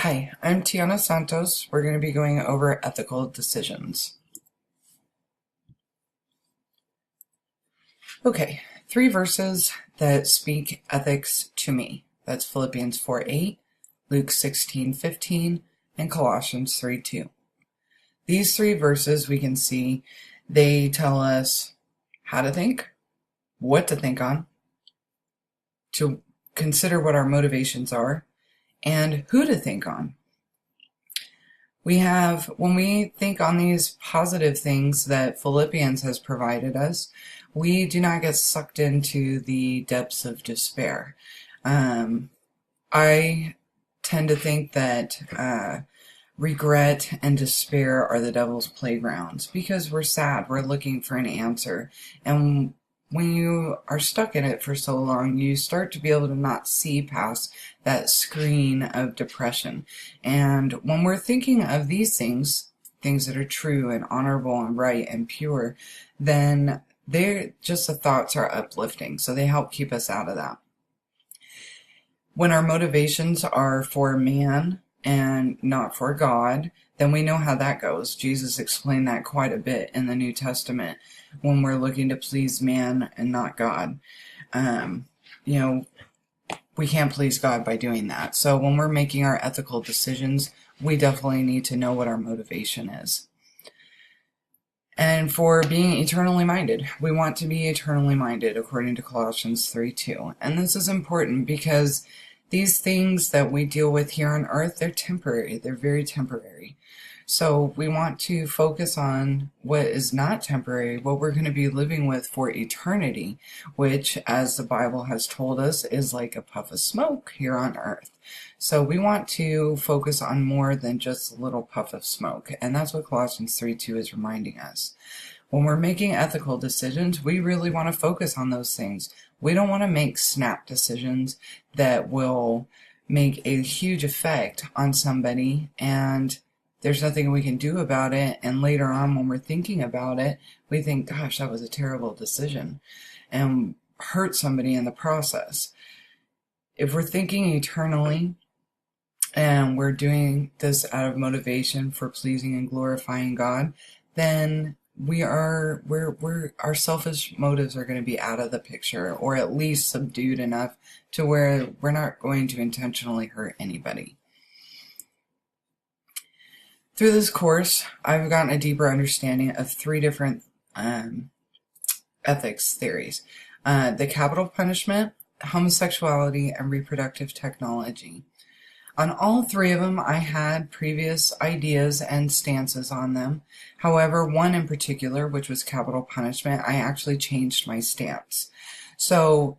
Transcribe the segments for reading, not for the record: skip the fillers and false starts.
Hi, I'm Tiana Santos. We're going to be going over ethical decisions. Okay, 3 verses that speak ethics to me. That's Philippians 4:8, Luke 16:15, and Colossians 3:2. These 3 verses we can see, they tell us how to think, what to think on, to consider what our motivations are, and who to think on. When we think on these positive things that Philippians has provided us, we do not get sucked into the depths of despair. I tend to think that regret and despair are the devil's playgrounds because we're sad, we're looking for an answer. And when you are stuck in it for so long, you start to be able to not see past that screen of depression. And when we're thinking of these things that are true and honorable and right and pure, then they're just the thoughts are uplifting. So they help keep us out of that. When our motivations are for man and not for God, then we know how that goes. Jesus explained that quite a bit in the New Testament when we're looking to please man and not God. We can't please God by doing that. So when we're making our ethical decisions, we definitely need to know what our motivation is. And for being eternally minded, we want to be eternally minded according to Colossians 3:2. And this is important because these things that we deal with here on earth, they're temporary. They're very temporary. So we want to focus on what is not temporary, what we're going to be living with for eternity, which, as the Bible has told us, is like a puff of smoke here on earth. So we want to focus on more than just a little puff of smoke. And that's what Colossians 3:2 is reminding us. When we're making ethical decisions, we really want to focus on those things. We don't want to make snap decisions that will make a huge effect on somebody and there's nothing we can do about it. And later on, when we're thinking about it, we think, gosh, that was a terrible decision, and hurt somebody in the process. If we're thinking eternally and we're doing this out of motivation for pleasing and glorifying God, then our selfish motives are going to be out of the picture, or at least subdued enough to where we're not going to intentionally hurt anybody. Through this course, I've gotten a deeper understanding of 3 different ethics theories. The capital punishment, homosexuality, and reproductive technology. On all 3 of them, I had previous ideas and stances on them. However, one in particular, which was capital punishment, I actually changed my stance. So,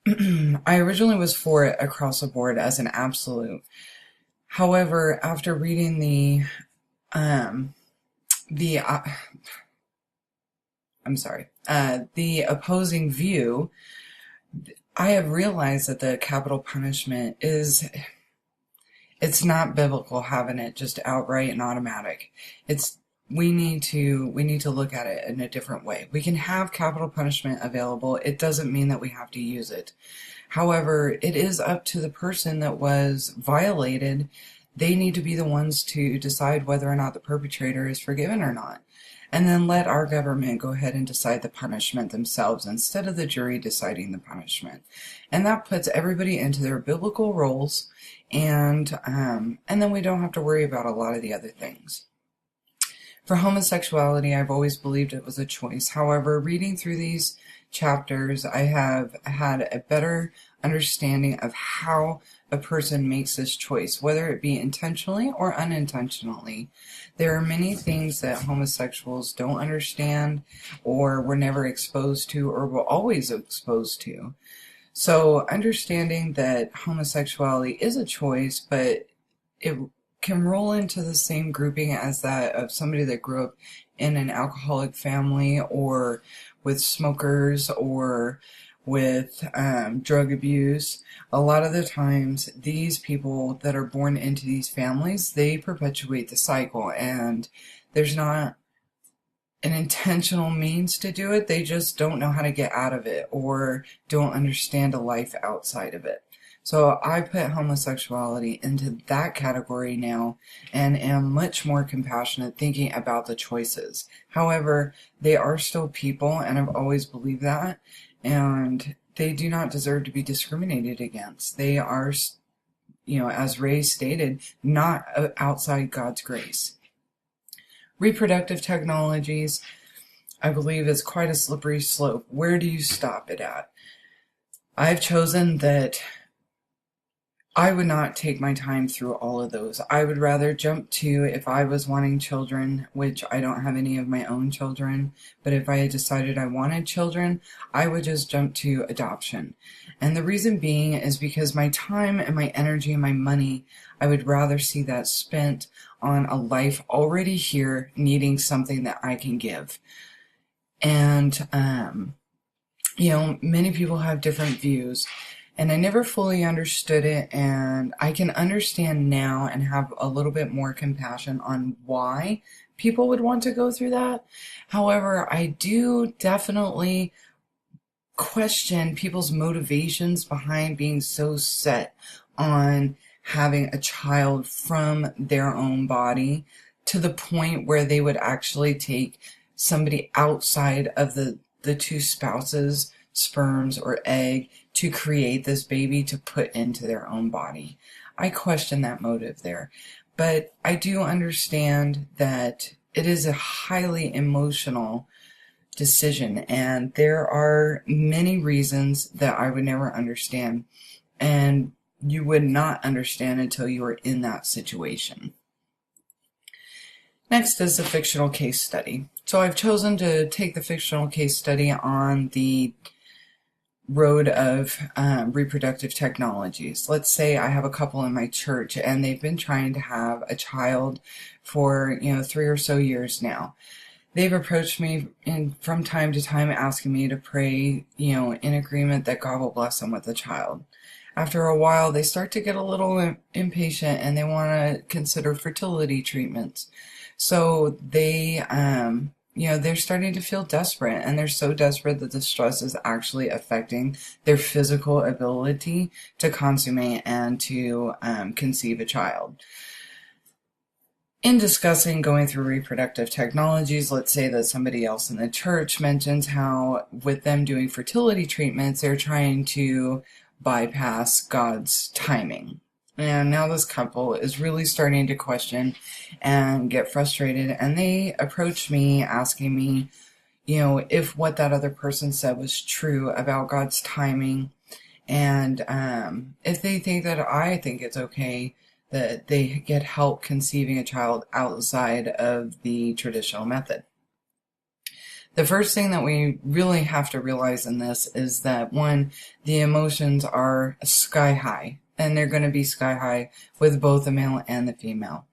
I originally was for it across the board as an absolute. However, after reading the opposing view, I have realized that the capital punishment it's not biblical having it just outright and automatic. We need to look at it in a different way. We can have capital punishment available. It doesn't mean that we have to use it. However, it is up to the person that was violated. They need to be the ones to decide whether or not the perpetrator is forgiven or not. And then let our government go ahead and decide the punishment themselves instead of the jury deciding the punishment. And that puts everybody into their biblical roles, and then we don't have to worry about a lot of the other things. For homosexuality, I've always believed it was a choice. However, reading through these chapters, I have had a better understanding of how a person makes this choice, whether it be intentionally or unintentionally. There are many things that homosexuals don't understand, or were never exposed to, or were always exposed to. So understanding that homosexuality is a choice, but it can roll into the same grouping as that of somebody that grew up in an alcoholic family, or with smokers, or with drug abuse. A lot of the times, these people that are born into these families, they perpetuate the cycle, and there's not an intentional means to do it. They just don't know how to get out of it, or don't understand a life outside of it. So I put homosexuality into that category now and am much more compassionate thinking about the choices. However, they are still people, and I've always believed that, and they do not deserve to be discriminated against. They are, as Ray stated, not outside God's grace. Reproductive technologies, I believe, is quite a slippery slope. Where do you stop it at? I've chosen that I would not take my time through all of those. I would rather jump to, if I was wanting children, which I don't have any of my own children, but if I had decided I wanted children, I would just jump to adoption. And the reason being is because my time and my energy and my money, I would rather see that spent on a life already here needing something that I can give. And, many people have different views. And I never fully understood it, and I can understand now and have a little bit more compassion on why people would want to go through that. However, I do definitely question people's motivations behind being so set on having a child from their own body to the point where they would actually take somebody outside of the two spouses' sperms or egg to create this baby to put into their own body. I question that motive there, but I do understand that it is a highly emotional decision, and there are many reasons that I would never understand, and you would not understand until you are in that situation. Next is the fictional case study. So I've chosen to take the fictional case study on the road of reproductive technologies. Let's say I have a couple in my church and they've been trying to have a child for 3 or so years now. They've approached me from time to time asking me to pray, in agreement that God will bless them with a child. After a while, they start to get a little impatient and they want to consider fertility treatments. So they they're starting to feel desperate, and they're so desperate that the stress is actually affecting their physical ability to consummate and to conceive a child. In discussing going through reproductive technologies, let's say that somebody else in the church mentions how with them doing fertility treatments, they're trying to bypass God's timing. And now this couple is really starting to question and get frustrated, and they approached me asking me, if what that other person said was true about God's timing, and if they think that I think it's okay that they get help conceiving a child outside of the traditional method. The first thing that we really have to realize in this is that, one, the emotions are sky high, and they're going to be sky high with both the male and the female.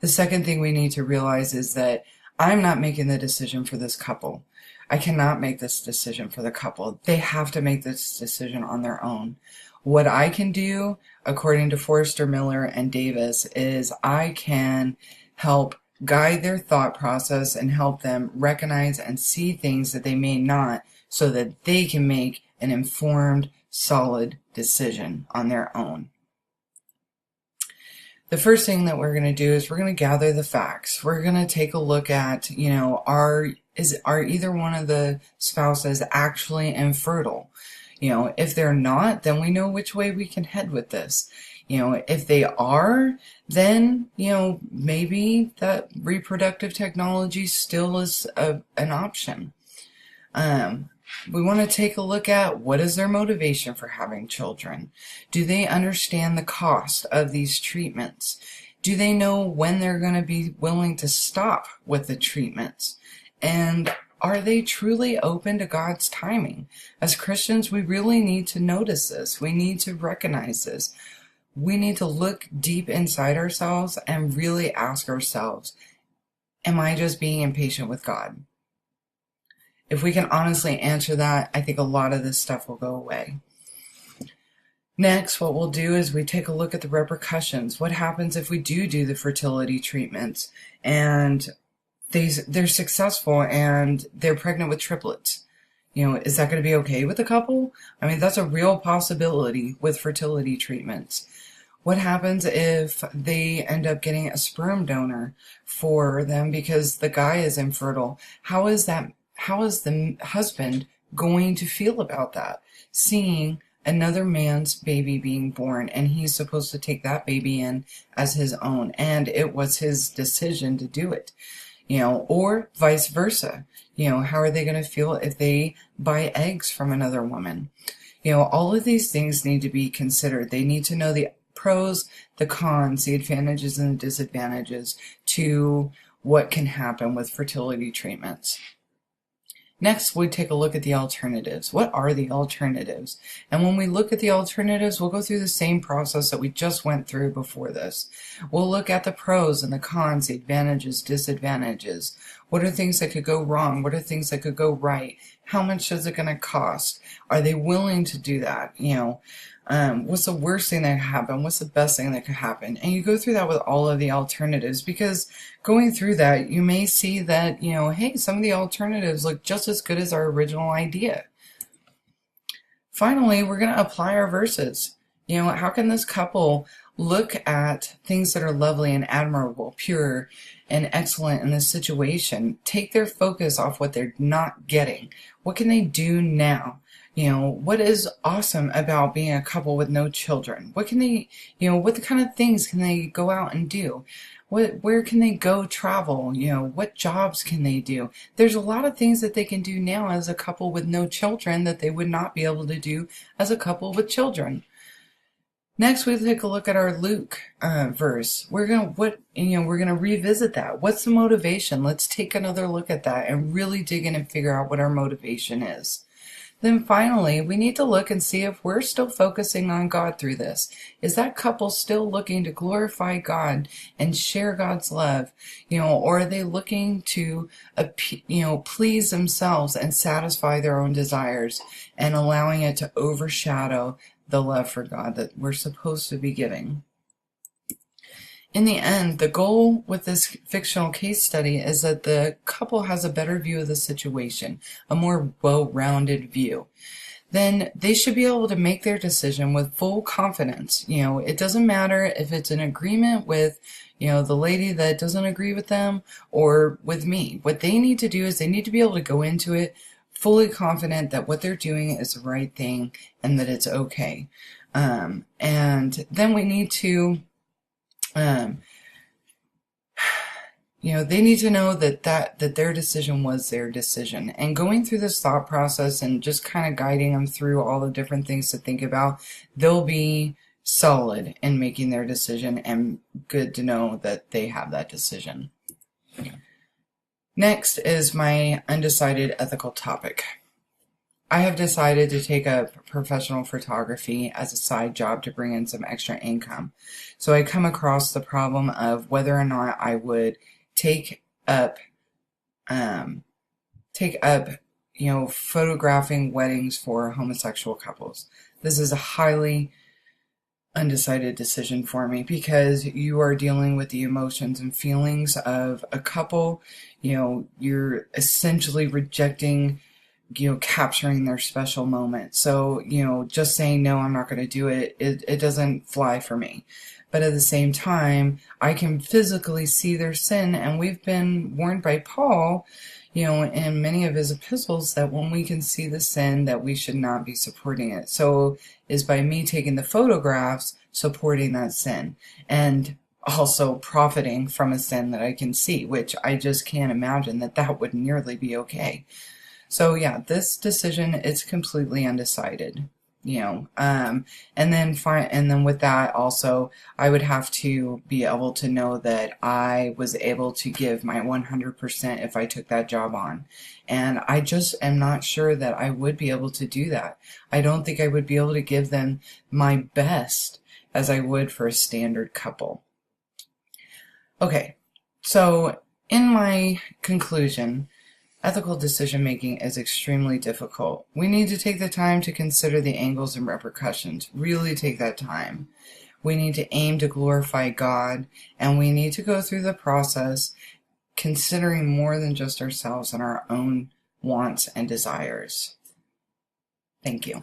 The second thing we need to realize is that I'm not making the decision for this couple. I cannot make this decision for the couple. They have to make this decision on their own. What I can do, according to Forrester Miller and Davis, is I can help guide their thought process and help them recognize and see things that they may not, so that they can make an informed, solid decision on their own. The first thing that we're going to do is we're going to gather the facts. We're going to take a look at, are either one of the spouses actually infertile? If they're not, then we know which way we can head with this. If they are, then, maybe that reproductive technology still is an option. We want to take a look at what is their motivation for having children. Do they understand the cost of these treatments? Do they know when they're going to be willing to stop with the treatments? And are they truly open to God's timing? As Christians, we really need to notice this. We need to recognize this. We need to look deep inside ourselves and really ask ourselves, am I just being impatient with God? If we can honestly answer that, I think a lot of this stuff will go away. Next, what we'll do is we take a look at the repercussions. What happens if we do the fertility treatments and they're successful and they're pregnant with triplets? Is that going to be okay with the couple? I mean, that's a real possibility with fertility treatments. What happens if they end up getting a sperm donor for them because the guy is infertile? How is the husband going to feel about that? Seeing another man's baby being born, and he's supposed to take that baby in as his own, and it was his decision to do it. Or vice versa. How are they going to feel if they buy eggs from another woman? All of these things need to be considered. They need to know the pros, the cons, the advantages and the disadvantages to what can happen with fertility treatments. Next, we take a look at the alternatives. What are the alternatives? And when we look at the alternatives, we'll go through the same process that we just went through before this. We'll look at the pros and the cons, the advantages, disadvantages. What are things that could go wrong? What are things that could go right? How much is it going to cost? Are they willing to do that? What's the worst thing that could happen? What's the best thing that could happen? And you go through that with all of the alternatives, because going through that, you may see that, hey, some of the alternatives look just as good as our original idea. Finally, we're going to apply our verses. How can this couple look at things that are lovely and admirable, pure and excellent in this situation, take their focus off what they're not getting? What can they do now? What is awesome about being a couple with no children? What can they, what kind of things can they go out and do? Where can they go travel? What jobs can they do? There's a lot of things that they can do now as a couple with no children that they would not be able to do as a couple with children. Next, we take a look at our Luke verse. We're gonna revisit that. What's the motivation? Let's take another look at that and really dig in and figure out what our motivation is. Then finally, we need to look and see if we're still focusing on God through this. Is that couple still looking to glorify God and share God's love? Or are they looking to, please themselves and satisfy their own desires and allowing it to overshadow the love for God that we're supposed to be giving? In the end, the goal with this fictional case study is that the couple has a better view of the situation, a more well-rounded view. Then they should be able to make their decision with full confidence. It doesn't matter if it's an agreement with, the lady that doesn't agree with them or with me. What they need to do is they need to be able to go into it fully confident that what they're doing is the right thing and that it's okay. And then we need to they need to know that their decision was their decision. And going through this thought process and just kind of guiding them through all the different things to think about, they'll be solid in making their decision and good to know that they have that decision. Next is my undecided ethical topic. I have decided to take up professional photography as a side job to bring in some extra income. So I come across the problem of whether or not I would take up, photographing weddings for homosexual couples. This is a highly undecided decision for me because you are dealing with the emotions and feelings of a couple. You're essentially rejecting capturing their special moment. So, just saying, no, I'm not going to do it, it doesn't fly for me. But at the same time, I can physically see their sin, and we've been warned by Paul, in many of his epistles that when we can see the sin, that we should not be supporting it. So is by me taking the photographs, supporting that sin, and also profiting from a sin that I can see, which I just can't imagine that would nearly be okay. So yeah, this decision is completely undecided, and then with that also, I would have to be able to know that I was able to give my 100% if I took that job on. And I just am not sure that I would be able to do that. I don't think I would be able to give them my best as I would for a standard couple. Okay, so in my conclusion, ethical decision-making is extremely difficult. We need to take the time to consider the angles and repercussions. Really take that time. We need to aim to glorify God, and we need to go through the process considering more than just ourselves and our own wants and desires. Thank you.